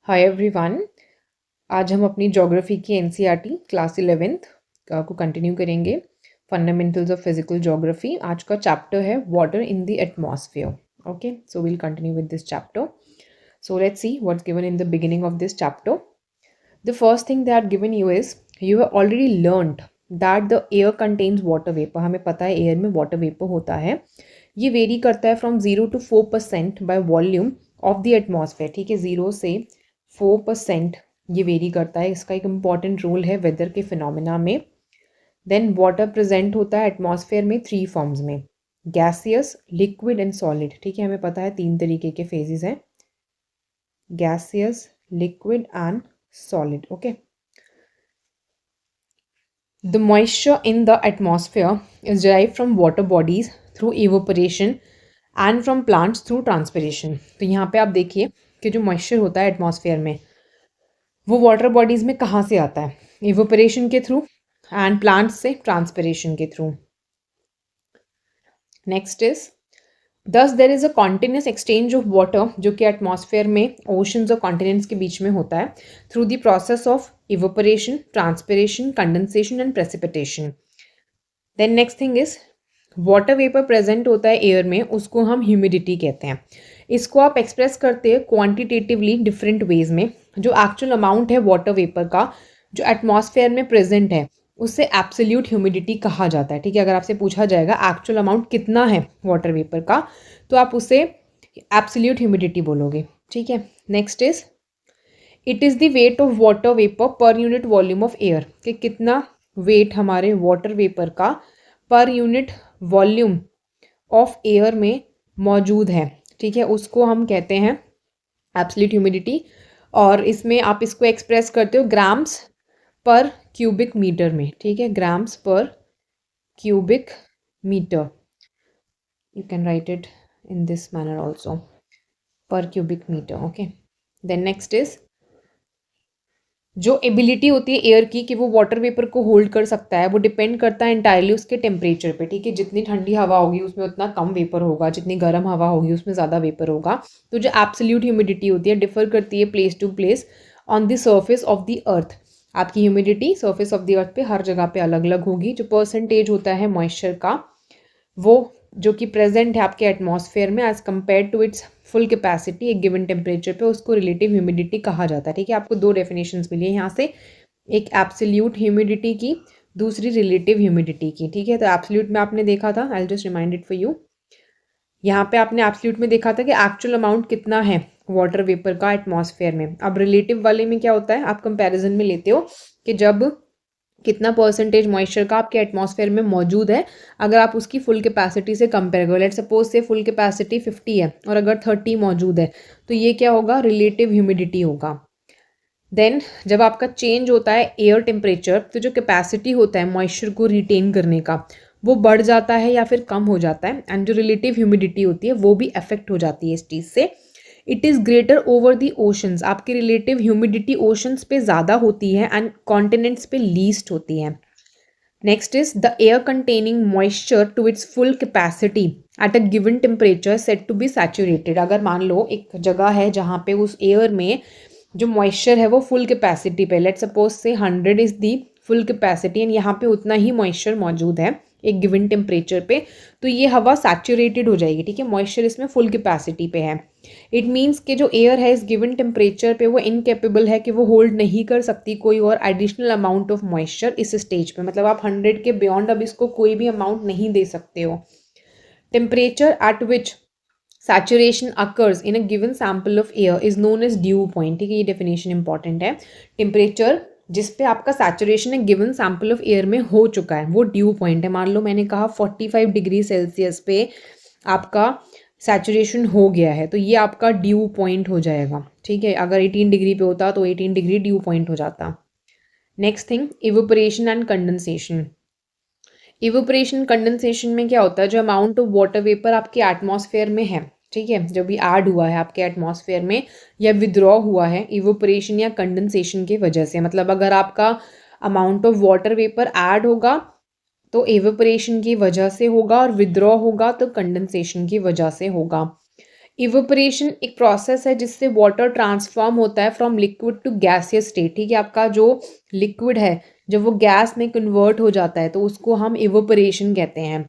Hi everyone. आज हम अपनी ज्योग्राफी की एनसीईआरटी क्लास 11th को कंटिन्यू करेंगे। Fundamentals of physical geography. आज का चैप्टर है water in the atmosphere. Okay, so we'll continue with this chapter. So let's see what's given in the beginning of this chapter. The first thing they are given you is you have already learned that the air contains water vapor. हमें पता है air में water vapour होता है। ये very करता है from 0 to 4% by volume of the atmosphere. ठीक है, 0 से 4% ये वेरी करता है। इसका एक इम्पॉर्टेंट रोल है वेदर के फिनोमिना में। देन वाटर प्रेजेंट होता है एटमॉस्फेयर में 3 फॉर्म्स में, गैसियस, लिक्विड एंड सॉलिड। ठीक है, हमें पता है 3 तरीके के फेजेस हैं, gaseous, liquid and solid. Okay, the moisture in the atmosphere is derived from water bodies through evaporation and from plants through transpiration. तो यहाँ पे आप देखिए कि जो मॉइस्चर होता है एटमॉस्फेयर में वो वाटर बॉडीज में कहाँ से आता है? इवेपोरेशन के थ्रू एंड प्लांट्स से ट्रांसपिरेशन के थ्रू। नेक्स्ट इज दस there is a continuous exchange of water जो कि एटमॉस्फेयर में ओशंस और कॉन्टिनेंट्स के बीच में होता है through the process of evaporation, transpiration, condensation and precipitation. Then next thing is water vapour present होता है एयर में, उसको हम ह्यूमिडिटी कहते हैं। इसको आप एक्सप्रेस करते हैं क्वांटिटेटिवली डिफरेंट वेज में। जो एक्चुअल अमाउंट है वाटर वेपर का जो एटमॉस्फेयर में प्रेजेंट है उससे एब्सोल्यूट ह्यूमिडिटी कहा जाता है। ठीक है, अगर आपसे पूछा जाएगा एक्चुअल अमाउंट कितना है वाटर वेपर का तो आप उसे एब्सोल्यूट ह्यूमिडिटी बोलोगे। ठीक है, next is it is the weight of water vapour per unit volume of air, कि कितना वेट हमारे वाटर वेपर का per unit volume of air में मौजूद है। ठीक है, उसको हम कहते हैं एब्सोल्यूट ह्यूमिडिटी। और इसमें आप इसको एक्सप्रेस करते हो ग्राम्स पर क्यूबिक मीटर में। ठीक है, grams per cubic metre, you can write it in this manner also, per cubic metre. Okay, then next is जो एबिलिटी होती है एयर की कि वो वाटर वेपर को होल्ड कर सकता है वो डिपेंड करता है इंटायरली उसके टेम्परेचर पे। ठीक है, जितनी ठंडी हवा होगी उसमें उतना कम वेपर होगा, जितनी गर्म हवा होगी उसमें ज़्यादा वेपर होगा। तो जो एब्सोल्यूट ह्यूमिडिटी होती है डिफर करती है place to place on the surface of the earth. आपकी humidity surface of the earth पे हर जगह पे अलग अलग होगी। जो परसेंटेज होता है मॉइस्चर का वो जो कि प्रेजेंट है आपके एटमॉस्फेयर में as compare to its full capacity एक गिवन टेम्परेचर पे, उसको रिलेटिव ह्यूमिडिटी कहा जाता है। ठीक है, आपको 2 डेफिनेशंस मिली है यहाँ से, एक एब्सोल्यूट ह्यूमिडिटी की, दूसरी रिलेटिव ह्यूमिडिटी की। ठीक है, तो एब्सोल्यूट में आपने देखा था, I will just remind it for you, यहाँ पे आपने एब्सोल्यूट में देखा था कि एक्चुअल अमाउंट कितना है वाटर वेपर का एटमॉस्फेयर में। अब रिलेटिव वाले में क्या होता है, आप कंपैरिजन में लेते हो कि जब कितना परसेंटेज मॉइस्चर का आपके एटमॉस्फेयर में मौजूद है, अगर आप उसकी फुल कैपेसिटी से कंपेयर करो, लेट सपोज से फुल कैपेसिटी 50 है और अगर 30 मौजूद है तो ये क्या होगा, रिलेटिव ह्यूमिडिटी होगा। देन जब आपका चेंज होता है एयर टेम्परेचर तो जो कैपेसिटी होता है मॉइस्चर को रिटेन करने का वो बढ़ जाता है या फिर कम हो जाता है, एंड जो रिलेटिव ह्यूमिडिटी होती है वो भी अफेक्ट हो जाती है इस चीज़ से। It is greater over the oceans, आपकी रिलेटिव ह्यूमिडिटी ओशंस पे ज़्यादा होती है एंड कॉन्टिनेंट्स पे लीस्ट होती है। Next is the air containing moisture to its full capacity at a given temperature set to be saturated. अगर मान लो एक जगह है जहाँ पे उस एयर में जो मॉइस्चर है वो फुल कैपेसिटी पे, लेट सपोज से 100 is the full capacity and यहाँ पे उतना ही मॉइस्चर मौजूद है एक गिवन टेम्परेचर पे, तो ये हवा सैचुरेटेड हो जाएगी। ठीक है, मॉइस्चर इसमें फुल कैपेसिटी पे है। इट मीन्स कि जो एयर है इस गिवन टेम्परेचर पे वो इनकेपेबल है कि वो होल्ड नहीं कर सकती कोई और एडिशनल अमाउंट ऑफ मॉइस्चर इस स्टेज पे। मतलब आप 100 के बियॉन्ड अब इसको कोई भी अमाउंट नहीं दे सकते हो। Temperature at which saturation occurs in a given sample of air is known as dew point। ठीक है, ये डेफिनेशन इंपॉर्टेंट है। टेम्परेचर जिस पे आपका सैचुरेशन है गिवन सैम्पल ऑफ एयर में हो चुका है वो ड्यू पॉइंट है। मान लो मैंने कहा 45 डिग्री सेल्सियस पे आपका सैचुरेशन हो गया है तो ये आपका ड्यू पॉइंट हो जाएगा। ठीक है, अगर 18 डिग्री पे होता तो 18 डिग्री ड्यू पॉइंट हो जाता। Next thing, evaporation and condensation. Evaporation condensation में क्या होता है, जो अमाउंट ऑफ वाटर वेपर आपके एटमॉस्फेयर में है, ठीक है, जो भी ऐड हुआ है आपके एटमॉस्फेयर में या विद्रॉ हुआ है इवेपोरेशन या कंडेंसेशन की वजह से। मतलब अगर आपका amount of water vapour add होगा तो इवेपोरेशन की वजह से होगा और विद्रॉ होगा तो कंडेंसेशन की वजह से होगा। इवेपोरेशन एक प्रोसेस है जिससे वाटर ट्रांसफॉर्म होता है from liquid to gaseous state, ठीक है। आपका जो लिक्विड है जब वो गैस में कन्वर्ट हो जाता है तो उसको हम इवेपोरेशन कहते हैं।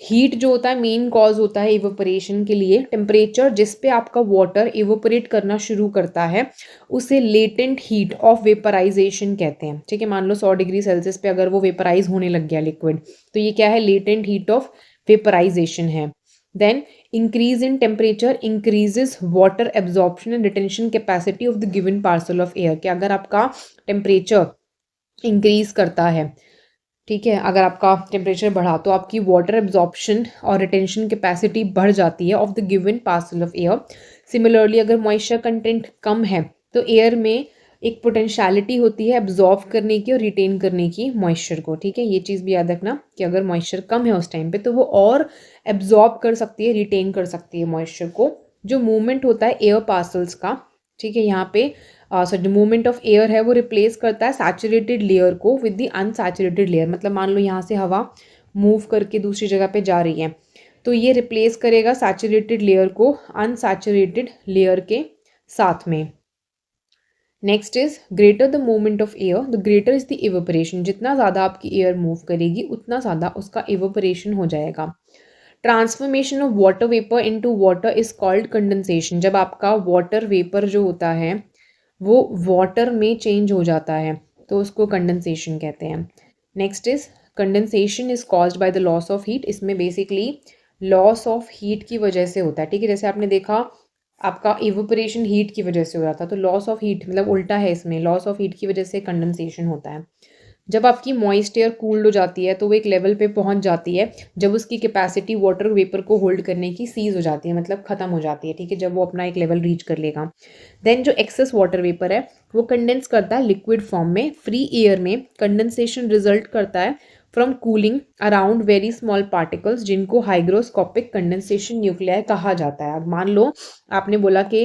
हीट जो होता है मेन कॉज होता है इवेपोरेशन के लिए। टेम्परेचर जिस पे आपका वाटर इवेपोरेट करना शुरू करता है उसे लेटेंट हीट ऑफ वेपराइजेशन कहते हैं, ठीक है। मान लो 100 डिग्री सेल्सियस पे अगर वो वेपराइज होने लग गया लिक्विड, तो ये क्या है, लेटेंट हीट ऑफ वेपराइजेशन है। Then increase in temperature increases water absorption and retention capacity of the given parcel of air, कि अगर आपका टेम्परेचर इंक्रीज करता है, ठीक है, अगर आपका टेम्परेचर बढ़ा तो आपकी वाटर एब्जॉर्प्शन और रिटेंशन कैपेसिटी बढ़ जाती है of the given parcel of air. Similarly अगर मॉइस्चर कंटेंट कम है तो एयर में एक पोटेंशियलिटी होती है एब्जॉर्ब करने की और रिटेन करने की मॉइस्चर को, ठीक है। ये चीज़ भी याद रखना कि अगर मॉइस्चर कम है उस टाइम पे तो वो और एब्जॉर्ब कर सकती है, रिटेन कर सकती है मॉइस्चर को। जो मूवमेंट होता है एयर पार्सल्स का, ठीक है, यहाँ पे जो मूवमेंट ऑफ एयर है वो रिप्लेस करता है सैचुरेटेड लेयर को विद द अनसैचुरेटेड लेयर। मतलब मान लो यहाँ से हवा मूव करके दूसरी जगह पे जा रही है तो ये रिप्लेस करेगा सैचुरेटेड लेयर को अनसैचुरेटेड लेयर के साथ में। Next is greater the movement of air the greater is the evaporation. जितना ज़्यादा आपकी एयर मूव करेगी उतना ज़्यादा उसका इवेपोरेशन हो जाएगा। Transformation of water vapour into water is called condensation. जब आपका वाटर वेपर जो होता है वो वाटर में चेंज हो जाता है तो उसको कंडेंसेशन कहते हैं। Next is condensation is caused by the loss of heat. इसमें बेसिकली लॉस ऑफ हीट की वजह से होता है, ठीक है। जैसे आपने देखा आपका इवेपोरेशन हीट की वजह से हो रहा था, तो लॉस ऑफ हीट मतलब उल्टा है, इसमें लॉस ऑफ हीट की वजह से कंडेंसेशन होता है। जब आपकी मॉइस्ट एयर कूल्ड हो जाती है तो वो एक लेवल पे पहुंच जाती है जब उसकी कैपेसिटी वाटर वेपर को होल्ड करने की सीज हो जाती है, मतलब ख़त्म हो जाती है, ठीक है, जब वो अपना एक लेवल रीच कर लेगा। देन जो एक्सेस वाटर वेपर है वो कंडेंस करता है लिक्विड फॉर्म में। फ्री एयर में कंडेंसेशन रिजल्ट करता है from cooling around very small particles जिनको हाइग्रोस्कोपिक कंडेंसेशन न्यूक्लियाई कहा जाता है। अब मान लो आपने बोला कि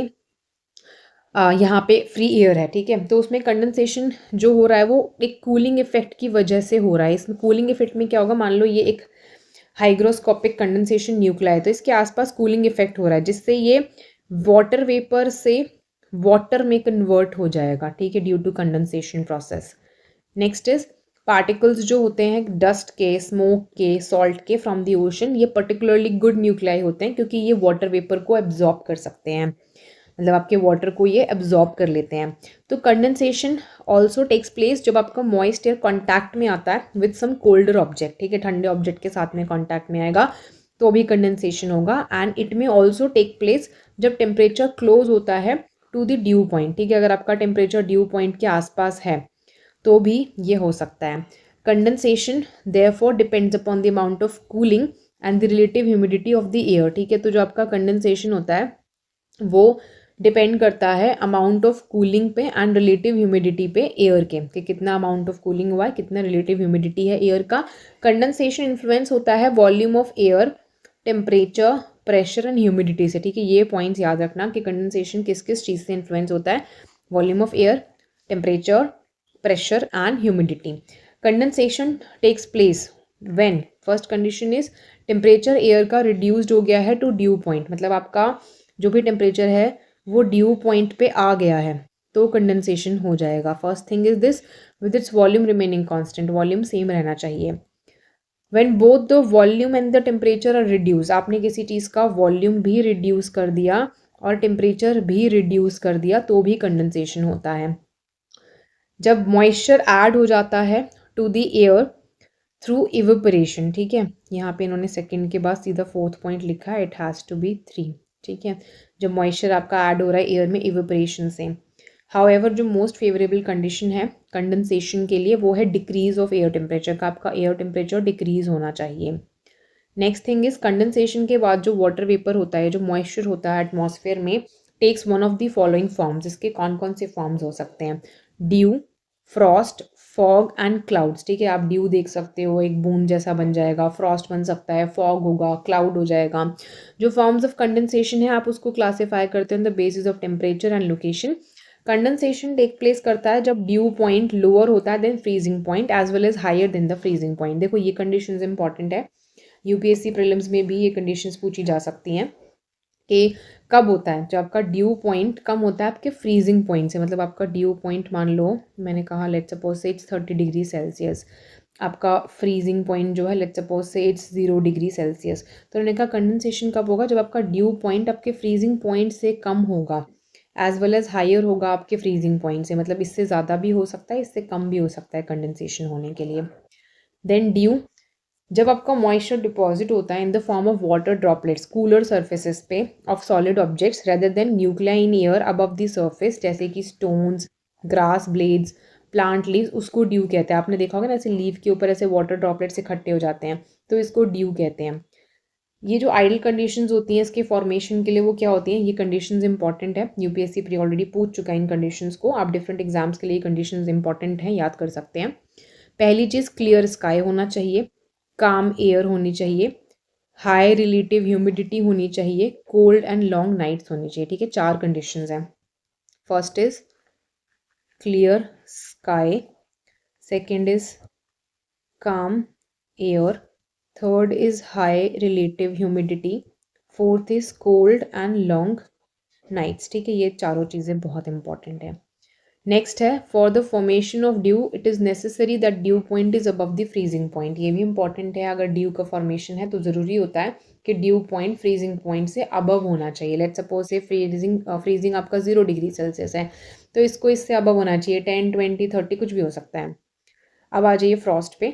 यहाँ पे फ्री एयर है, ठीक है, तो उसमें कंडेंसेशन जो हो रहा है वो एक कूलिंग इफेक्ट की वजह से हो रहा है। इसमें कूलिंग इफेक्ट में क्या होगा, मान लो ये एक हाइग्रोस्कोपिक कंडेंसेशन न्यूक्लियाई, तो इसके आसपास कूलिंग इफेक्ट हो रहा है जिससे ये वाटर वेपर से वाटर में कन्वर्ट हो जाएगा, ठीक है, due to condensation process. Next is particles जो होते हैं डस्ट के, स्मोक के, सॉल्ट के फ्रॉम द ओशन, ये पर्टिकुलरली गुड न्यूक्लियाई होते हैं क्योंकि ये वाटर वेपर को एब्जॉर्ब कर सकते हैं, मतलब आपके वाटर को ये एब्जॉर्ब कर लेते हैं। तो कंडेंसेशन ऑल्सो टेक्स प्लेस जब आपका मॉइस्ट एयर कॉन्टैक्ट में आता है विद सम कोल्डर ऑब्जेक्ट, ठीक है, ठंडे ऑब्जेक्ट के साथ में कॉन्टैक्ट में आएगा तो भी कंडेंसेशन होगा। एंड इट में ऑल्सो टेक प्लेस जब टेम्परेचर क्लोज होता है टू द ड्यू पॉइंट, ठीक है, अगर आपका टेम्परेचर ड्यू पॉइंट के आसपास है तो भी ये हो सकता है। Condensation therefore depends upon the amount of cooling and the relative humidity of the air, ठीक है। तो जो आपका कंडेंसेशन होता है वो डिपेंड करता है अमाउंट ऑफ कूलिंग पे एंड रिलेटिव ह्यूमिडिटी पे एयर के, कि कितना अमाउंट ऑफ कूलिंग हुआ है, कितना रिलेटिव ह्यूमिडिटी है एयर का। कंडेंसेशन इन्फ्लुएंस होता है volume of air, temperature, pressure and humidity से, ठीक है। ये पॉइंट्स याद रखना कि कंडेंसेशन किस किस चीज़ से इन्फ्लुएंस होता है, volume of air, temperature, pressure and humidity. Condensation takes place when first condition is temperature air का रिड्यूस्ड हो गया है टू ड्यू पॉइंट, मतलब आपका जो भी टेम्परेचर है वो ड्यू पॉइंट पे आ गया है तो कंडेंसेशन हो जाएगा। First thing is this with its volume remaining constant, volume same रहना चाहिए। When both the volume and the temperature are reduce, आपने किसी चीज़ का वॉल्यूम भी रिड्यूस कर दिया और टेम्परेचर भी रिड्यूस कर दिया तो भी कंडेंसेशन होता है। जब मॉइस्चर ऐड हो जाता है to the air through evaporation, ठीक है, यहाँ पे इन्होंने सेकंड के बाद सीधा फोर्थ पॉइंट लिखा है, इट हैज़ टू बी 3, ठीक है। जब मॉइस्चर आपका ऐड हो रहा है एयर में इवेपोरेशन से। हाउएवर जो मोस्ट फेवरेबल कंडीशन है कंडेंसेशन के लिए वो है डिक्रीज ऑफ एयर टेम्परेचर का, आपका एयर टेम्परेचर डिक्रीज होना चाहिए। नेक्स्ट थिंग इज कंडेंसेशन के बाद जो वाटर वेपर होता है, जो मॉइस्चर होता है एटमॉस्फेयर में, takes one of the following forms. इसके कौन कौन से फॉर्म्स हो सकते हैं, dew, frost, fog and clouds, ठीक है। आप ड्यू देख सकते हो एक बूंद जैसा बन जाएगा, फ्रॉस्ट बन सकता है, फॉग होगा, क्लाउड हो जाएगा। जो फॉर्म्स ऑफ कंडेंसेशन है आप उसको क्लासीफाई करते हैं the basis of temperature and location. Condensation take place करता है जब ड्यू पॉइंट लोअर होता है than freezing point as well as higher than the freezing point. देखो ये कंडीशंस इंपॉर्टेंट है, यूपीएससी प्रीलिम्स में भी ये कंडीशंस पूछी जा सकती हैं। कि कब होता है, जब आपका ड्यू पॉइंट कम होता है आपके फ्रीजिंग पॉइंट से। मतलब आपका ड्यू पॉइंट मान लो, मैंने कहा लेट्स सपोज से इट्स 30 डिग्री सेल्सियस, आपका फ्रीजिंग पॉइंट जो है लेट्स सपोज से इट्स 0 डिग्री सेल्सियस। तो उन्होंने कहा कंडेंसेशन कब होगा, जब आपका ड्यू पॉइंट आपके फ्रीजिंग पॉइंट से कम होगा, एज वेल एज हायर होगा आपके फ्रीजिंग पॉइंट से। मतलब इससे ज़्यादा भी हो सकता है, इससे कम भी हो सकता है कंडेंसेशन होने के लिए। देन ड्यू, जब आपका मॉइस्चर डिपॉजिट होता है in the form of water droplets cooler surfaces पे of solid objects rather than nuclei in air above the surface, जैसे कि stones, grass blades, plant leaves, उसको ड्यू कहते हैं। आपने देखा होगा ना, ऐसे लीव के ऊपर ऐसे वाटर ड्रॉपलेट्स इकट्ठे हो जाते हैं, तो इसको ड्यू कहते हैं। ये जो आइडल कंडीशंस होती हैं इसके फॉर्मेशन के लिए, वो क्या होती हैं, ये कंडीशंस इंपॉर्टेंट है, यूपीएससी प्री ऑलरेडी पूछ चुका है इन कंडीशंस को। आप डिफरेंट एग्जाम्स के लिए कंडीशंस इंपॉर्टेंट हैं, याद कर सकते हैं। पहली चीज़, क्लियर स्काई होना चाहिए, काम एयर होनी चाहिए, हाई रिलेटिव ह्यूमिडिटी होनी चाहिए, कोल्ड एंड लॉन्ग नाइट्स होनी चाहिए। ठीक है, 4 कंडीशंस हैं। First is clear sky, second is calm air, third is high relative humidity, fourth is cold and long nights. ठीक है, ये चारों चीज़ें बहुत इंपॉर्टेंट है। नेक्स्ट है, for the formation of due it is necessary that due point is above the freezing point. ये भी इंपॉर्टेंट है, अगर ड्यू का फॉर्मेशन है तो ज़रूरी होता है कि ड्यू पॉइंट फ्रीजिंग पॉइंट से अबव होना चाहिए। लेट्स सपोज से फ्रीजिंग आपका 0 डिग्री सेल्सियस है, तो इसको इससे अबव होना चाहिए, 10, 20, 30 कुछ भी हो सकता है। अब आ जाइए फ्रॉस्ट पे।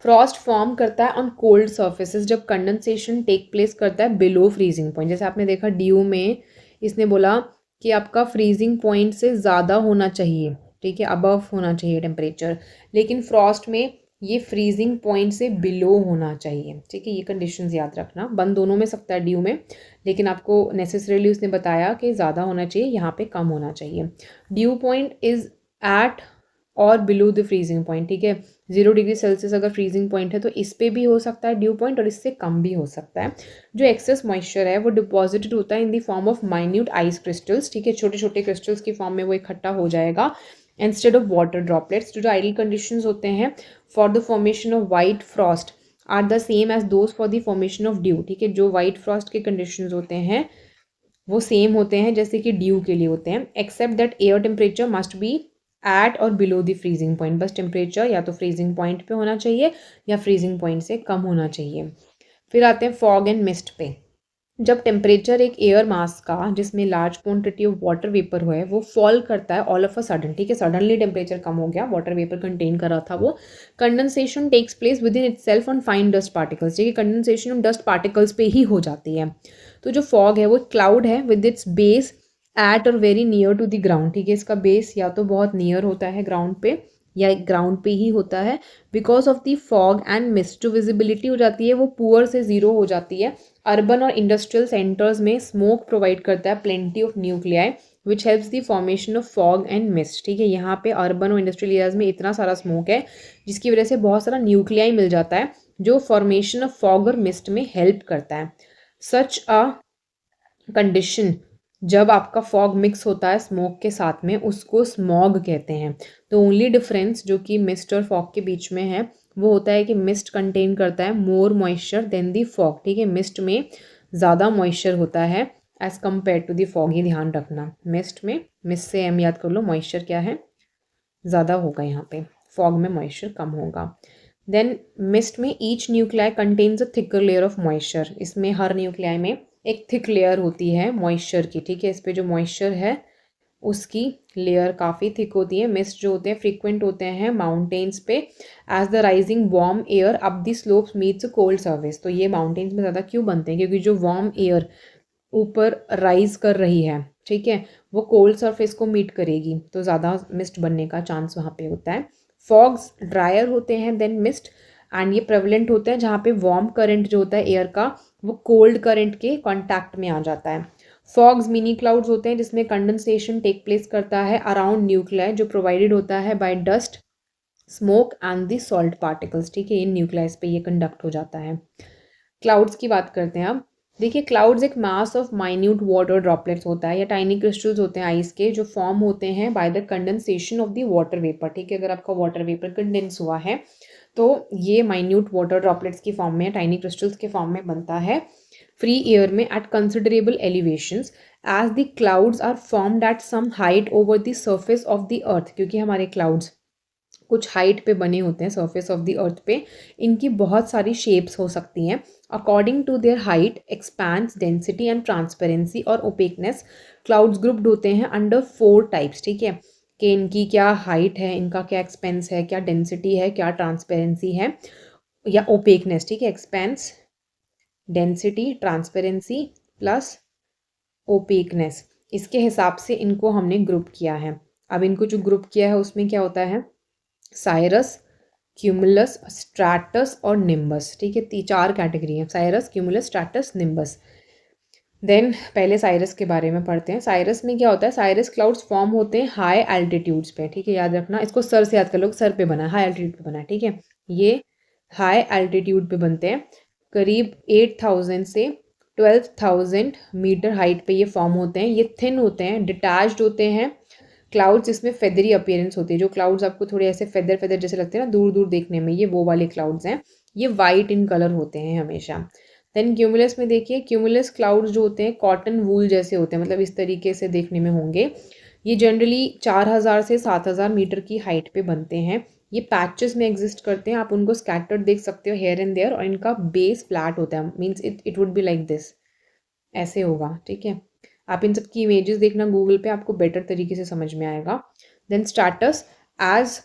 फ्रॉस्ट फॉर्म करता है ऑन कोल्ड सर्फेसिस जब कंडेंसेशन टेक प्लेस करता है बिलो फ्रीजिंग पॉइंट। जैसे आपने देखा ड्यू में इसने बोला कि आपका फ्रीजिंग पॉइंट से ज़्यादा होना चाहिए, ठीक है, अबव होना चाहिए टेम्परेचर, लेकिन फ्रॉस्ट में ये फ्रीजिंग पॉइंट से बिलो होना चाहिए। ठीक है, ये कंडीशंस याद रखना, बन दोनों में सकता है ड्यू में, लेकिन आपको नेसेसरीली उसने बताया कि ज़्यादा होना चाहिए, यहाँ पे कम होना चाहिए। Due point is eight or below the freezing point. ठीक है, 0 डिग्री सेल्सियस अगर फ्रीजिंग पॉइंट है तो इस पे भी हो सकता है ड्यू पॉइंट और इससे कम भी हो सकता है। जो एक्सेस मॉइस्चर है वो डिपॉजिटेड होता है in the form of minute ice crystals. ठीक है, छोटे छोटे क्रिस्टल्स की फॉर्म में वो इकट्ठा हो जाएगा इंस्टेड ऑफ वाटर ड्रॉपलेट्स। जो आइडल कंडीशंस होते हैं for the formation of white frost are the same as those for the formation of dew. ठीक है, जो वाइट फ्रॉस्ट के कंडीशंस होते हैं वो सेम होते हैं जैसे कि ड्यू के लिए होते हैं, except that air temperature must be at or below the freezing point. बस टेम्परेचर या तो फ्रीजिंग पॉइंट पे होना चाहिए या फ्रीजिंग पॉइंट से कम होना चाहिए। फिर आते हैं फॉग एंड मिस्ट पे। जब टेम्परेचर एक एयर मास का जिसमें large quantity of water vapour हुआ है वो फॉल करता है ऑल ऑफ अ सडन, ठीक है, सडनली टेम्परेचर कम हो गया, वाटर वेपर कंटेन कर रहा था वो, condensation takes place within itself on fine dust particles. ठीक है, कंडेंसेशन डस्ट पार्टिकल्स पे ही हो जाती है। तो जो फॉग है वो क्लाउड है with its base at or very near to the ground. ठीक है, इसका बेस या तो बहुत नियर होता है ग्राउंड पे या ग्राउंड पे ही होता है। Because of the fog and mist जो विजिबिलिटी हो जाती है वो पुअर से ज़ीरो हो जाती है। अर्बन और इंडस्ट्रियल सेंटर्स में स्मोक प्रोवाइड करता है plenty of nuclei which helps the formation of fog and mist. ठीक है, यहाँ पे अर्बन और इंडस्ट्रियल एरियाज में इतना सारा स्मोक है जिसकी वजह से बहुत सारा न्यूक्लियाई मिल जाता है जो फॉर्मेशन ऑफ फॉग और मिस्ट में हेल्प करता है। सच अ कंडीशन, जब आपका फॉग मिक्स होता है स्मोक के साथ में उसको स्मॉग कहते हैं। तो ओनली डिफरेंस जो कि मिस्ट और फॉग के बीच में है वो होता है कि मिस्ट कंटेन करता है more moisture than the fog. ठीक है, मिस्ट में ज़्यादा मॉइस्चर होता है as compare to the fog, ये ध्यान रखना। मिस्ट से एम याद कर लो, मॉइस्चर क्या है, ज़्यादा होगा यहाँ पे, फॉग में मॉइस्चर कम होगा। देन मिस्ट में each nuclei contains a thicker layer of moisture. इसमें हर न्यूक्लियाई में एक थिक लेयर होती है मॉइस्चर की। ठीक है, इस पे जो मॉइस्चर है उसकी लेयर काफ़ी थिक होती है। मिस्ट जो होते हैं फ्रीक्वेंट होते हैं माउंटेन्स पे as the rising warm air up the slopes meets cold surface. तो ये माउंटेन्स में ज़्यादा क्यों बनते हैं, क्योंकि जो वार्म एयर ऊपर राइज कर रही है, ठीक है, वो कोल्ड सरफेस को मीट करेगी तो ज़्यादा मिस्ट बनने का चांस वहाँ पे होता है। फॉग्स ड्रायर होते हैं देन मिस्ट एंड ये प्रेवलेंट होता है जहाँ पे वार्म करंट जो होता है एयर का वो कोल्ड करंट के कांटेक्ट में आ जाता है। फॉग्स मिनी क्लाउड्स होते हैं जिसमें कंडेंसेशन टेक प्लेस करता है अराउंड न्यूक्लियाई जो प्रोवाइडेड होता है by dust, smoke and the salt particles. ठीक है, इन न्यूक्लियाइस पे ये कंडक्ट हो जाता है। क्लाउड्स की बात करते हैं अब। देखिए, क्लाउड्स एक mass of minute water droplets होता है या टाइनी क्रिस्टल्स होते हैं आइस के जो फॉर्म होते हैं by the condensation of the water vapour. ठीक है, अगर आपका वाटर वेपर कंडेंस हुआ है तो ये माइन्यूट वाटर ड्रॉपलेट्स की फॉर्म में टाइनी क्रिस्टल्स के फॉर्म में बनता है। फ्री एयर में at considerable elevations as the clouds are formed at some height over the surface of the earth, क्योंकि हमारे क्लाउड्स कुछ हाइट पे बने होते हैं सर्फेस ऑफ द अर्थ पे, इनकी बहुत सारी शेप्स हो सकती हैं। According to their height, expanse, density and transparency or opaqueness, clouds grouped होते हैं अंडर 4 टाइप्स, ठीक है, कि इनकी क्या हाइट है, इनका क्या एक्सपेंस है, क्या डेंसिटी है, क्या ट्रांसपेरेंसी है या ओपेकनेस, ठीक है, एक्सपेंस, डेंसिटी, ट्रांसपेरेंसी प्लस ओपेकनेस, इसके हिसाब से इनको हमने ग्रुप किया है। अब इनको जो ग्रुप किया है उसमें क्या होता है, साइरस, क्यूमुलस, स्ट्रैटस और निम्बस, ठीक है, 4 कैटेगरी है, cirrus, cumulus, stratus, nimbus. Then पहले साइरस के बारे में पढ़ते हैं। साइरस में क्या होता है, साइरस क्लाउड्स फॉर्म होते हैं हाई एल्टीट्यूड्स पे, ठीक है, याद रखना, इसको सर से याद कर लो, सर पे बना है, हाई एल्टीट्यूड पे बना है, ठीक है, ये हाई एल्टीट्यूड पे बनते हैं, करीब 8000 से 12,000 मीटर हाइट पे ये फॉर्म होते हैं। ये थिन होते हैं, डिटैच्ड होते हैं क्लाउड्स, इसमें फेदरी अपीयरेंस होती है, जो क्लाउड्स आपको थोड़े ऐसे फेदर फेदर जैसे लगते हैं ना दूर दूर देखने में, ये वो वाले क्लाउड्स हैं। ये वाइट इन कलर होते हैं हमेशा। देन क्यूमुलस में देखिए, क्यूमुलस क्लाउड्स जो होते हैं कॉटन वूल जैसे होते हैं, मतलब इस तरीके से देखने में होंगे। ये जनरली 4000 से 7000 मीटर की हाइट पे बनते हैं। ये पैचेस में एग्जिस्ट करते हैं, आप उनको स्कैटर्ड देख सकते हो हेयर एंड देयर, और इनका बेस फ्लैट होता है, means it would be like this, ऐसे होगा, ठीक है। आप इन सब की इमेजेस देखना गूगल पे, आपको बेटर तरीके से समझ में आएगा। Then stratus, as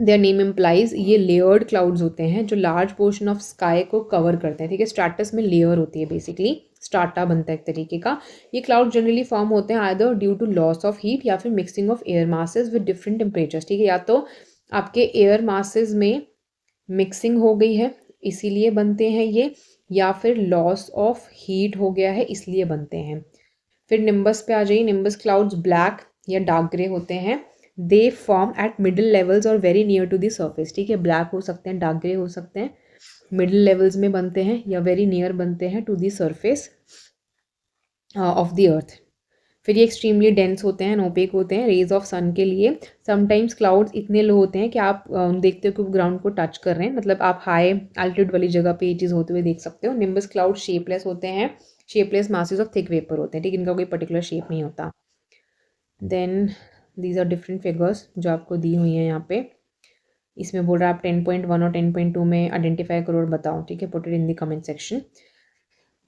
their name implies, ये लेयर्ड क्लाउड्स होते हैं जो लार्ज पोर्शन ऑफ स्काई को कवर करते हैं, ठीक है, स्ट्रैटस में लेयर होती है, बेसिकली स्ट्राटा बनता है एक तरीके का। ये क्लाउड जनरली फॉर्म होते हैं either due to loss of heat या फिर mixing of air masses with different temperatures, ठीक है, या तो आपके एयर मासेस में मिक्सिंग हो गई है इसीलिए बनते हैं ये, या फिर लॉस ऑफ हीट हो गया है इसलिए बनते हैं। फिर निम्बस पे आ जाइए। निम्बस क्लाउड्स ब्लैक या डार्क ग्रे होते हैं। They form at middle levels और very near to the surface, ठीक है, ब्लैक हो सकते हैं, डार्क ग्रे हो सकते हैं, मिडिल लेवल्स में बनते हैं या वेरी नियर बनते हैं to the surface of the earth. फिर ये एक्सट्रीमली डेंस होते हैं, ओपेक होते हैं रेज ऑफ सन के लिए। समटाइम्स क्लाउड्स इतने लो होते हैं कि आप देखते हो कि ग्राउंड को टच कर रहे हैं, मतलब आप हाई एल्टीट्यूड वाली जगह पे ये चीज़ होते हुए देख सकते हो। निम्बस क्लाउड शेपलेस होते हैं, shapeless masses of thick vapour होते हैं, ठीक है, इनका कोई पर्टिकुलर शेप नहीं होता। Then these are different figures जो आपको दी हुई हैं यहाँ पे। इसमें बोल रहा है आप 10.1 और 10.2 में आइडेंटिफाई करो और बताओ, ठीक है, put it in the comment section.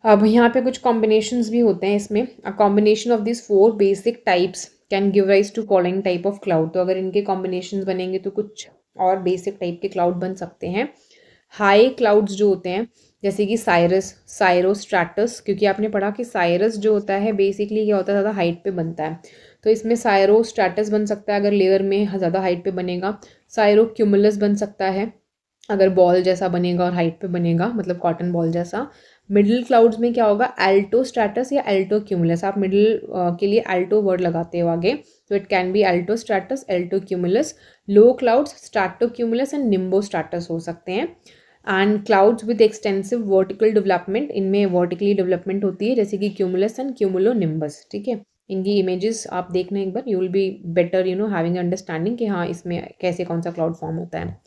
अब यहाँ पे कुछ कॉम्बिनेशंस भी होते हैं इसमें। A combination of this 4 basic types can give rise to following type of cloud, तो अगर इनके कॉम्बिनेशंस बनेंगे तो कुछ और बेसिक टाइप के क्लाउड बन सकते हैं। हाई क्लाउड्स जो होते हैं जैसे कि साइरस, साइरोस्ट्रैटस, क्योंकि आपने पढ़ा कि साइरस जो होता है बेसिकली क्या होता है, ज़्यादा हाइट पे बनता है, तो इसमें साइरोस्ट्रैटस बन सकता है अगर लेयर में ज़्यादा हाइट पे बनेगा। साइरोक्यूमुलस बन सकता है अगर बॉल जैसा बनेगा और हाइट पे बनेगा, मतलब कॉटन बॉल जैसा। मिडिल क्लाउड्स में क्या होगा, एल्टो स्ट्रैटस या एल्टो क्यूमुलस, आप मिडिल के लिए एल्टो वर्ड लगाते हो आगे, तो it can be alto stratus, alto cumulus. Low clouds strato cumulus and nimbo stratus हो सकते हैं। And clouds with extensive vertical development, इनमें वर्टिकली डेवलपमेंट होती है जैसे कि क्यूमुलस एंड क्यूमुलो निम्बस, ठीक है। इनकी इमेजेस आप देखना एक बार, you will be better having understanding कि हाँ इसमें कैसे कौन सा क्लाउड फॉर्म होता है।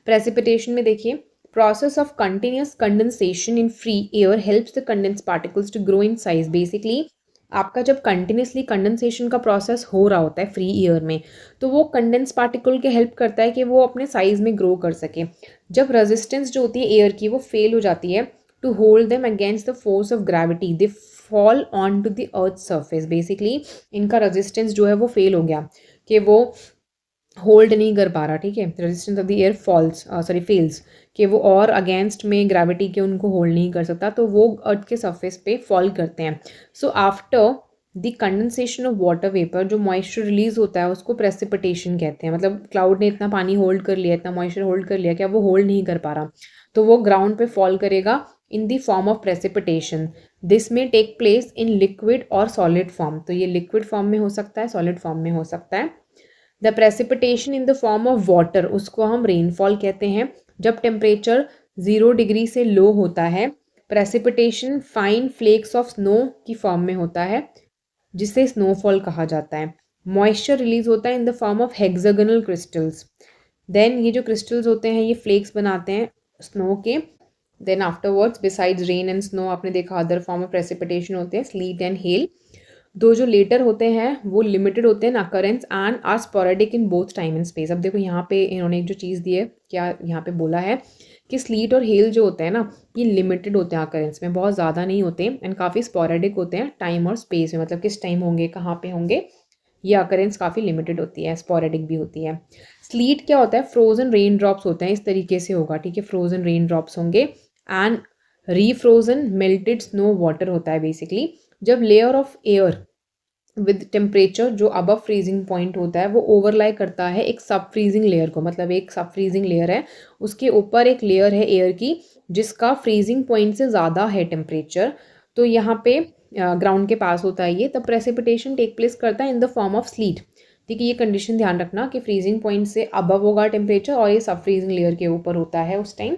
प्रेसिपिटेशन में देखिए, process of continuous condensation in free air helps the condense particles to grow in size. Basically आपका जब कंटिन्यूसली कंडेंसेशन का प्रोसेस हो रहा होता है फ्री एयर में, तो वो कंडेंस पार्टिकल के हेल्प करता है कि वो अपने साइज में ग्रो कर सके। जब रेजिस्टेंस जो होती है एयर की वो फेल हो जाती है to hold them against the force of gravity, they fall on to the earth surface. Basically इनका रेजिस्टेंस जो है वो फेल हो गया कि वो होल्ड नहीं कर पा रहा, ठीक है, resistance of the air fails, कि वो और अगेंस्ट में ग्रेविटी के उनको होल्ड नहीं कर सकता, तो वो अर्थ के सरफेस पे फॉल करते हैं। So after the condensation of water vapour, जो मॉइस्चर रिलीज होता है उसको प्रेसिपिटेशन कहते हैं। मतलब क्लाउड ने इतना पानी होल्ड कर लिया, इतना मॉइस्चर होल्ड कर लिया कि अब वो होल्ड नहीं कर पा रहा, तो वो ग्राउंड पे फॉल करेगा इन the form of precipitation. This में टेक प्लेस इन लिक्विड और सॉलिड फॉर्म, तो ये लिक्विड फॉर्म में हो सकता है, सॉलिड फॉर्म में हो सकता है। The precipitation in the form of water, उसको हम रेनफॉल कहते हैं। जब टेम्परेचर 0 डिग्री से लो होता है, precipitation fine flakes of snow की फॉर्म में होता है जिसे स्नोफॉल कहा जाता है। मॉइस्चर रिलीज होता है in the form of hexagonal crystals. Then ये जो क्रिस्टल्स होते हैं ये फ्लेक्स बनाते हैं स्नो के, then afterwards besides rain and snow आपने देखा अदर फॉर्म ऑफ प्रेसिपिटेशन होते हैं स्लीट एंड हेल। दो जो लेटर होते हैं वो लिमिटेड होते हैं in occurrence and are sporadic in both time and space. अब देखो यहाँ पे इन्होंने एक जो चीज़ दी है, क्या यहाँ पे बोला है कि स्लीट और हेल जो होते हैं ना ये लिमिटेड होते हैं अकरेंस में, बहुत ज़्यादा नहीं होते एंड काफ़ी स्पोरेडिक होते हैं टाइम और स्पेस में, मतलब किस टाइम होंगे कहाँ पे होंगे, ये अकरेंस काफ़ी लिमिटेड होती है, स्पोरेडिक भी होती है। स्लीट क्या होता है, फ्रोजन रेन ड्रॉप्स होते हैं, इस तरीके से होगा, ठीक है, फ्रोजन रेन ड्रॉप्स होंगे एंड रीफ्रोजन मेल्टेड स्नो वाटर होता है बेसिकली। जब layer of air with temperature जो अबव फ्रीजिंग पॉइंट होता है वो ओवरलाई करता है एक सब फ्रीजिंग लेयर को, मतलब एक सब फ्रीजिंग लेयर है उसके ऊपर एक लेयर है एयर की जिसका फ्रीजिंग पॉइंट से ज़्यादा है टेम्परेचर, तो यहाँ पे ग्राउंड के पास होता है ये, तब प्रेसिपिटेशन टेक प्लेस करता है in the form of slit. ठीक है, ये कंडीशन ध्यान रखना कि फ्रीजिंग पॉइंट से अबव होगा टेम्परेचर और ये सब फ्रीजिंग लेयर के ऊपर होता है उस टाइम,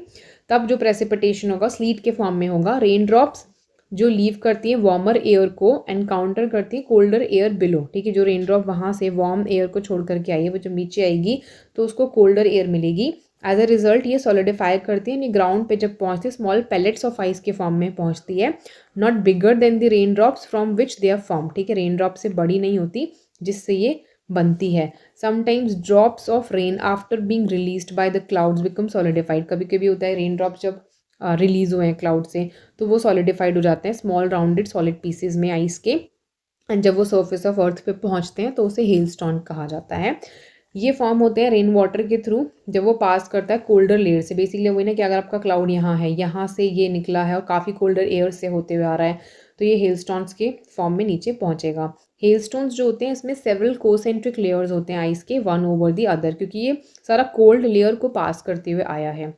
तब जो प्रेसिपिटेशन होगा स्लीट के फॉर्म में होगा। रेन ड्रॉप्स जो लीव करती है वार्मर एयर को एनकाउंटर करती है कोल्डर एयर बिलो, ठीक है, जो रेन ड्रॉप वहाँ से वार्म एयर को छोड़ करके आई है वो जब नीचे आएगी तो उसको कोल्डर एयर मिलेगी। एज अ रिजल्ट ये सॉलिडिफाई करती है, यानी ग्राउंड पे जब पहुँचती है स्मॉल पैलेट्स ऑफ आइस के फॉर्म में पहुँचती है, not bigger than the rain drops from which they are form, ठीक है, रेन ड्रॉप से बड़ी नहीं होती जिससे ये बनती है। Sometimes drops of rain after being released by the clouds become solidified, कभी कभी होता है रेन ड्रॉप्स जब रिलीज हुए हैं क्लाउड से तो वो सॉलिडिफाइड हो जाते हैं स्मॉल राउंडेड सॉलिड पीसेज में आइस के, एंड जब वो सर्फेस ऑफ अर्थ पे पहुंचते हैं तो उसे हेलस्टॉर्म कहा जाता है। ये फॉर्म होते हैं रेन वाटर के थ्रू जब वो पास करता है कोल्डर लेयर से, बेसिकली वही ना कि अगर आपका क्लाउड यहाँ है, यहाँ से ये निकला है और काफ़ी कोल्डर एयर से होते हुए आ रहा है तो ये हेलस्टॉर्म्स के फॉर्म में नीचे पहुंचेगा। हेलस्टोन्स जो होते हैं इसमें सेवरल कोसेंट्रिक लेयर्स होते हैं आइस के वन ओवर दी अदर, क्योंकि ये सारा कोल्ड लेयर को पास करते हुए आया है।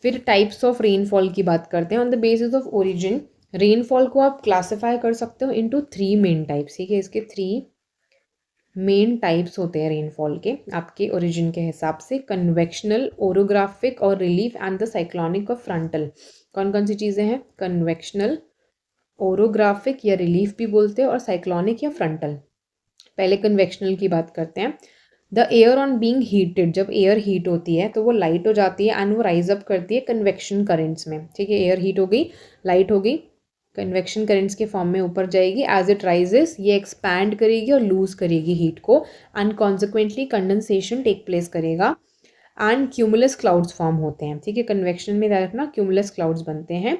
फिर टाइप्स ऑफ रेनफॉल की बात करते हैं। On the basis of origin rainfall को आप क्लासिफाई कर सकते हो इनटू 3 मेन टाइप्स, ठीक है, इसके 3 मेन टाइप्स होते हैं रेनफॉल के आपके ओरिजिन के हिसाब से, कन्वेक्शनल, ओरोग्राफिक और रिलीफ एंड द साइक्लोनिक और फ्रंटल। कौन कौन सी चीज़ें हैं, कन्वेक्शनल, ओरोग्राफिक या रिलीफ भी बोलते हैं और साइक्लोनिक या फ्रंटल। पहले कन्वेक्शनल की बात करते हैं। The air on being heated, जब एयर हीट होती है तो वो लाइट हो जाती है एंड वो राइज अप करती है कन्वेक्शन करेंट्स में, ठीक है, एयर हीट हो गई, लाइट हो गई, कन्वेक्शन करेंट्स के फॉर्म में ऊपर जाएगी। एज इट राइजेस ये एक्सपैंड करेगी और लूज करेगी हीट को and consequently condensation take place करेगा एंड क्यूमुलस क्लाउड्स फॉर्म होते हैं, ठीक है, कन्वेक्शन में ध्यान रखना क्यूमुलस क्लाउड्स बनते हैं।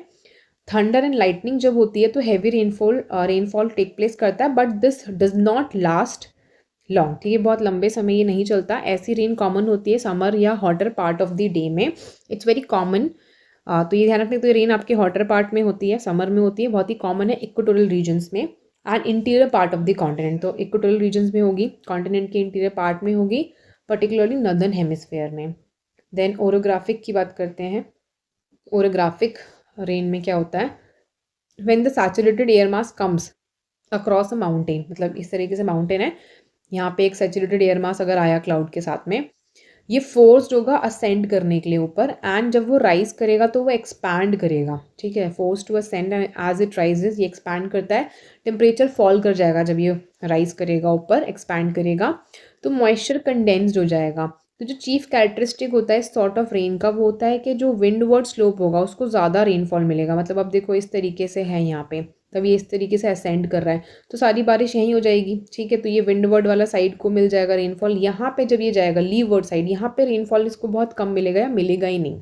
थंडर एंड लाइटनिंग जब होती है तो हैवी रेनफॉल टेक प्लेस करता है but this does not last long, ठीक है, बहुत लंबे समय ये नहीं चलता। ऐसी रेन कॉमन होती है समर या hotter part of the day में, इट्स वेरी कॉमन। तो ये ध्यान रखने, तो रेन आपके हॉटर पार्ट में होती है, समर में होती है, बहुत ही कॉमन है इक्वेटोरियल रीजन्स में and interior part of the continent, तो इक्वेटोरियल रीजन्स में होगी, कॉन्टिनेंट के इंटीरियर पार्ट में होगी, पर्टिकुलरली नॉर्दर्न हेमिस्फेयर में। देन ओरोग्राफिक की बात करते हैं। ओरोग्राफिक रेन में क्या होता है, when the saturated air mass comes across a mountain, मतलब इस तरीके से माउंटेन है, यहाँ पे एक सैचुरेटेड एयर मास अगर आया क्लाउड के साथ में, ये फोर्स्ड होगा असेंड करने के लिए ऊपर एंड जब वो राइज करेगा तो वो एक्सपैंड करेगा, ठीक है, force to ascend as it rises ये एक्सपैंड करता है, टेम्परेचर फॉल कर जाएगा जब ये राइज करेगा ऊपर एक्सपैंड करेगा तो मॉइस्चर कंडेंस्ड हो जाएगा। तो जो चीफ कैरेक्टरिस्टिक होता है इस सॉर्ट ऑफ रेन का वो होता है कि जो विंडवर्ड स्लोप होगा उसको ज़्यादा रेनफॉल मिलेगा, मतलब अब देखो इस तरीके से है यहाँ पे, तब ये इस तरीके से असेंड कर रहा है तो सारी बारिश यहीं हो जाएगी, ठीक है, तो ये विंडवर्ड वाला साइड को मिल जाएगा रेनफॉल। यहाँ पे जब ये जाएगा लीवर्ड साइड, यहाँ पे रेनफॉल इसको बहुत कम मिलेगा या मिलेगा ही नहीं।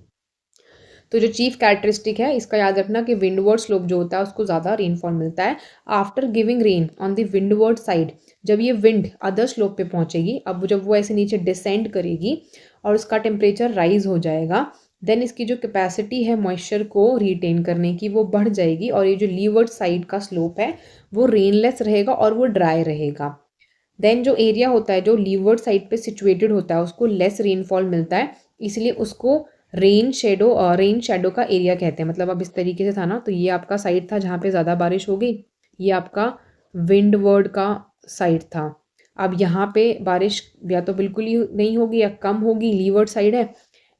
तो जो चीफ कैरेक्टरिस्टिक है इसका याद रखना कि विंडवर्ड स्लोप जो होता है उसको ज़्यादा रेनफॉल मिलता है। After giving rain on the windward side, जब ये विंड अदर स्लोप पे पहुंचेगी, अब जब वो ऐसे नीचे डिसेंड करेगी और उसका टेम्परेचर राइज हो जाएगा, देन इसकी जो कैपेसिटी है मॉइस्चर को रिटेन करने की वो बढ़ जाएगी और ये जो लीवर्ड साइड का स्लोप है वो रेनलेस रहेगा और वो ड्राई रहेगा। देन जो एरिया होता है जो लीवर्ड साइड पे सिचुएटेड होता है उसको लेस रेनफॉल मिलता है, इसलिए उसको रेन शेडो का एरिया कहते हैं। मतलब अब इस तरीके से था ना, तो ये आपका साइड था जहाँ पे ज़्यादा बारिश हो गई, ये आपका विंडवर्ड का साइड था। अब यहाँ पे बारिश या तो बिल्कुल ही नहीं होगी या कम होगी, लीवर्ड साइड है,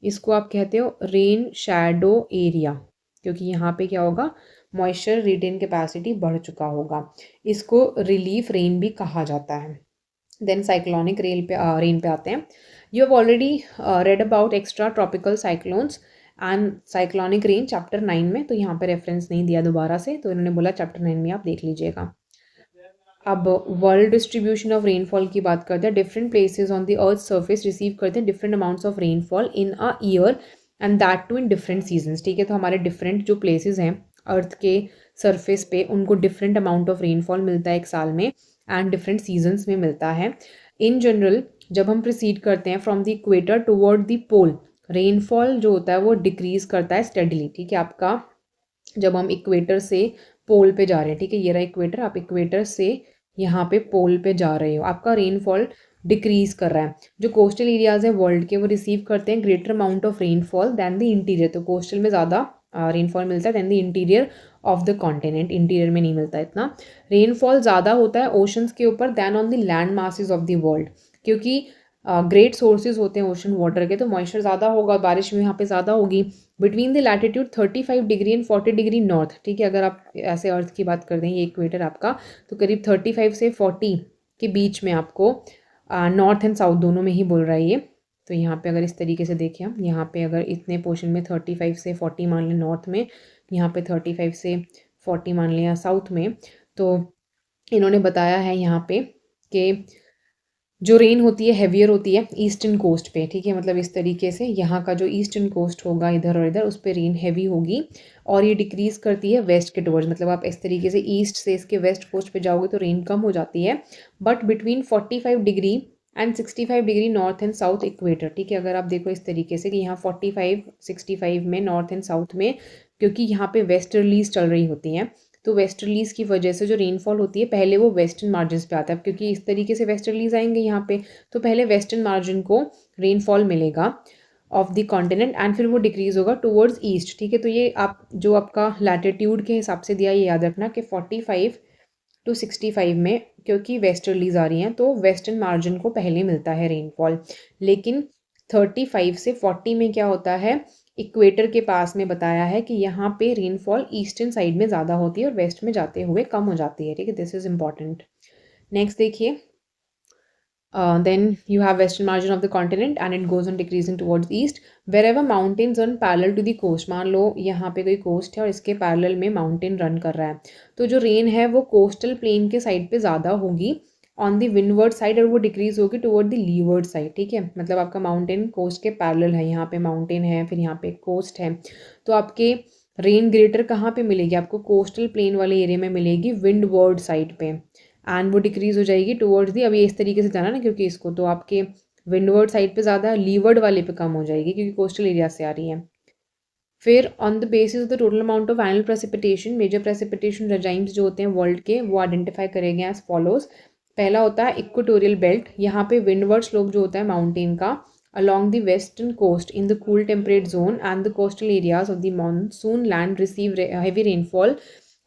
इसको आप कहते हो रेन शैडो एरिया, क्योंकि यहाँ पे क्या होगा, मॉइस्चर रिटेन कैपेसिटी बढ़ चुका होगा, इसको रिलीफ रेन भी कहा जाता है। देन साइक्लोनिक रेन पे आते हैं। You have already read about extra tropical cyclones and cyclonic range chapter 9 में, तो यहाँ पे रेफरेंस नहीं दिया दोबारा से, तो इन्होंने बोला चैप्टर 9 में आप देख लीजिएगा। अब वर्ल्ड डिस्ट्रीब्यूशन ऑफ रेनफॉल की बात करते हैं। Different places on the earth surface receive करते हैं different amounts of rainfall in a year and that too in different seasons. ठीक है, तो हमारे डिफरेंट जो प्लेसेस हैं अर्थ के सरफेस पे, उनको डिफरेंट अमाउंट ऑफ रेनफॉल मिलता है एक साल में एंड डिफरेंट सीजन्स में मिलता है। इन जनरल जब हम प्रोसीड करते हैं from the equator toward the pole, rainfall जो होता है वो डिक्रीज करता है स्टेडली। ठीक है, आपका जब हम इक्वेटर से पोल पे जा रहे हैं, ठीक है, ये रहा इक्वेटर, आप इक्वेटर से यहाँ पे पोल पे जा रहे हो, आपका रेनफॉल डिक्रीज कर रहा है। जो कोस्टल एरियाज है वर्ल्ड के, वो रिसीव करते हैं greater amount of rainfall than the interior, तो कोस्टल में ज़्यादा रेनफॉल मिलता है than the interior of the continent, interior में नहीं मिलता इतना। रेनफॉल ज़्यादा होता है ओशंस के ऊपर than on the land masses of the world, क्योंकि ग्रेट सोर्सेज होते हैं ओशन वाटर के, तो मॉइस्चर ज़्यादा होगा, बारिश भी यहाँ पे ज़्यादा होगी। Between the latitude 35 degree and 40 degree north, ठीक है, अगर आप ऐसे अर्थ की बात करते हैं, ये इक्वेटर आपका, तो करीब 35 से 40 के बीच में आपको नॉर्थ एंड साउथ दोनों में ही बोल रहा है ये। तो यहाँ पे अगर इस तरीके से देखें हम, यहाँ पे अगर इतने पोर्शन में 35 से 40 मान लें नॉर्थ में, यहाँ पे 35 से 40 मान लें साउथ में, तो इन्होंने बताया है यहाँ पे कि जो रेन होती है हेवियर होती है ईस्टर्न कोस्ट पे। ठीक है, मतलब इस तरीके से यहाँ का जो ईस्टर्न कोस्ट होगा इधर और इधर, उस पर रेन हैवी होगी और ये डिक्रीज़ करती है वेस्ट के टुवर्ड्स, मतलब आप इस तरीके से ईस्ट से इसके वेस्ट कोस्ट पे जाओगे तो रेन कम हो जाती है। But between 45 degree and 65 degree north and south equator, ठीक है, अगर आप देखो इस तरीके से कि यहाँ 45-65 में नॉर्थ एंड साउथ में, क्योंकि यहाँ पे वेस्टर्लीज चल रही होती हैं, तो वेस्टर्लीज की वजह से जो रेनफॉल होती है पहले वो वेस्टर्न मार्जिन पे आता है, क्योंकि इस तरीके से वेस्टर्लीज आएंगे यहाँ पे, तो पहले वेस्टर्न मार्जिन को रेनफॉल मिलेगा ऑफ द कॉन्टिनेंट एंड फिर वो डिक्रीज होगा टुवर्ड्स ईस्ट। ठीक है, तो ये आप जो आपका लैटिट्यूड के हिसाब से दिया, ये याद रखना कि 45 to 65 में क्योंकि वेस्टर्लीज आ रही हैं तो वेस्टर्न मार्जिन को पहले मिलता है रेनफॉल, लेकिन 35 से 40 में क्या होता है, इक्वेटर के पास में बताया है कि यहाँ पे रेनफॉल ईस्टर्न साइड में ज़्यादा होती है और वेस्ट में जाते हुए कम हो जाती है। ठीक है, दिस इज इम्पॉर्टेंट। नेक्स्ट देखिए, then you have western margin of the continent and it goes on decreasing towards east wherever mountains run parallel to the coast। मान लो यहाँ पे कोई कोस्ट है और इसके पैरेलल में माउंटेन रन कर रहा है, तो जो रेन है वो कोस्टल प्लेन के साइड पे ज़्यादा होगी ऑन द विंडवर्ड साइड और वो डिक्रीज होगी टुवर्ड द लीवर्ड साइड। ठीक है, मतलब आपका माउंटेन कोस्ट के पैरेलल है, यहाँ पे माउंटेन है, फिर यहाँ पे कोस्ट है, तो आपके रेन ग्रेटर कहाँ पे मिलेगी, आपको कोस्टल प्लेन वाले एरिया में मिलेगी विंडवर्ड साइड पे, एंड वो डिक्रीज हो जाएगी टुवर्ड्स दी, अब ये इस तरीके से जाना ना, क्योंकि इसको तो आपके विंडवर्ड साइड पे ज़्यादा, लीवर्ड वाले पे कम हो जाएगी क्योंकि कोस्टल एरिया से आ रही है। फिर on the basis of the total amount of annual precipitation, major precipitation regimes जो होते हैं वर्ल्ड के वो आइडेंटिफाई करेंगे एज फॉलोज। पहला होता है इक्वेटोरियल बेल्ट, यहाँ पे विंडवर्ड स्लोप जो होता है माउंटेन का along the western coast in the cool temperate zone and the coastal areas of the monsoon land receive heavy rainfall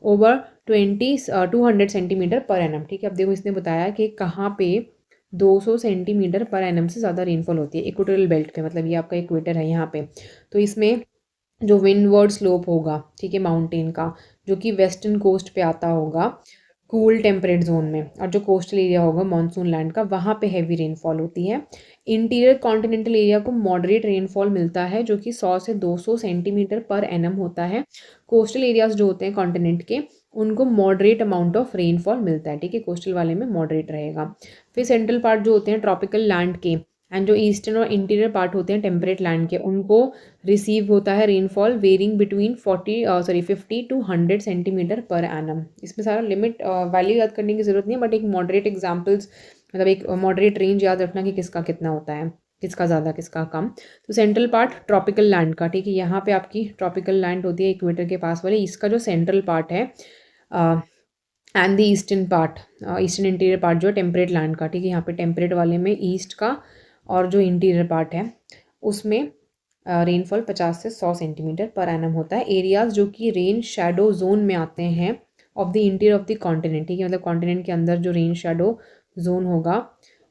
over 200 centimetre per annum. ठीक है, अब देखो इसने बताया कि कहाँ पे 200 सेंटीमीटर पर एनम से ज़्यादा रेनफॉल होती है इक्वेटोरियल बेल्ट पे, मतलब ये आपका इक्वेटर है यहाँ पे, तो इसमें जो विंडवर्ड स्लोप होगा, ठीक है, माउंटेन का, जो कि वेस्टर्न कोस्ट पे आता होगा कूल टेम्परेट जोन में, और जो कोस्टल एरिया होगा मॉनसून लैंड का, वहाँ पे हैवी रेनफॉल होती है। इंटीरियर कॉन्टिनेंटल एरिया को मॉडरेट रेनफॉल मिलता है जो कि 100 से 200 सेंटीमीटर पर एनम होता है। कोस्टल एरियाज जो होते हैं कॉन्टिनेंट के, उनको मॉडरेट अमाउंट ऑफ रेनफॉल मिलता है। ठीक है, कोस्टल वाले में मॉडरेट रहेगा। फिर सेंट्रल पार्ट जो होते हैं ट्रॉपिकल लैंड के एंड जो ईस्टर्न और इंटीरियर पार्ट होते हैं टेम्परेट लैंड के, उनको रिसीव होता है rainfall varying between 50 to 100 centimetre per annum. इसमें सारा लिमिट वैल्यू याद करने की ज़रूरत नहीं है, बट एक मॉडरेट एग्जाम्पल्स, मतलब एक मॉडरेट रेंज याद रखना कि किसका कितना होता है, किसका ज़्यादा किसका कम। तो सेंट्रल पार्ट ट्रॉपिकल लैंड का, ठीक है, यहाँ पे आपकी ट्रॉपिकल लैंड होती है इक्वेटर के पास वाले, इसका जो सेंट्रल पार्ट है and the eastern part, eastern interior part जो है टेम्परेट लैंड का, ठीक है, यहाँ पे टेम्परेट वाले में ईस्ट का और जो इंटीरियर पार्ट है उसमें रेनफॉल 50 से 100 सेंटीमीटर पर एनम होता है। एरियाज जो कि रेन शेडो जोन में आते हैं of the interior of the continent, ठीक है, मतलब कॉन्टिनेंट के अंदर जो रेन शेडो जोन होगा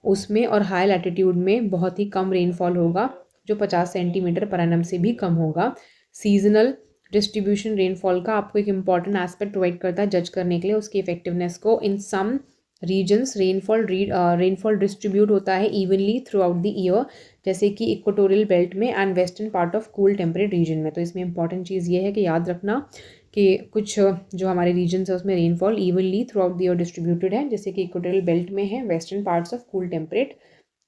उसमें और हाई लैटिट्यूड में बहुत ही कम रेनफॉल होगा जो 50 सेंटीमीटर पर एनम से भी कम होगा। सीजनल डिस्ट्रीब्यूशन रेनफॉल का आपको एक इम्पॉर्टेंट एस्पेक्ट प्रोवाइड करता है जज करने के लिए उसकी इफेक्टिवनेस को। इन सम रीजन्स रेनफॉल डिस्ट्रीब्यूट होता है evenly throughout the year, जैसे कि इक्वेटोरियल बेल्ट में and western part of cool temperate reason में। तो इसमें इंपॉर्टेंट चीज़ ये है कि याद रखना कि कुछ जो हमारे रीजन्स है उसमें rainfall evenly throughout the year distributed है, जैसे कि इक्वेटोरियल बेल्ट में है, western parts of cool temperate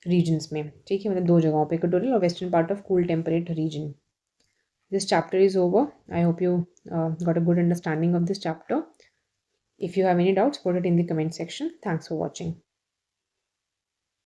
regions में। ठीक है, मतलब दो जगहों पे, इक्वेटोरियल और western part of cool temperate region. This chapter is over. I hope you got a good understanding of this chapter. If you have any doubts, put it in the comment section. Thanks for watching.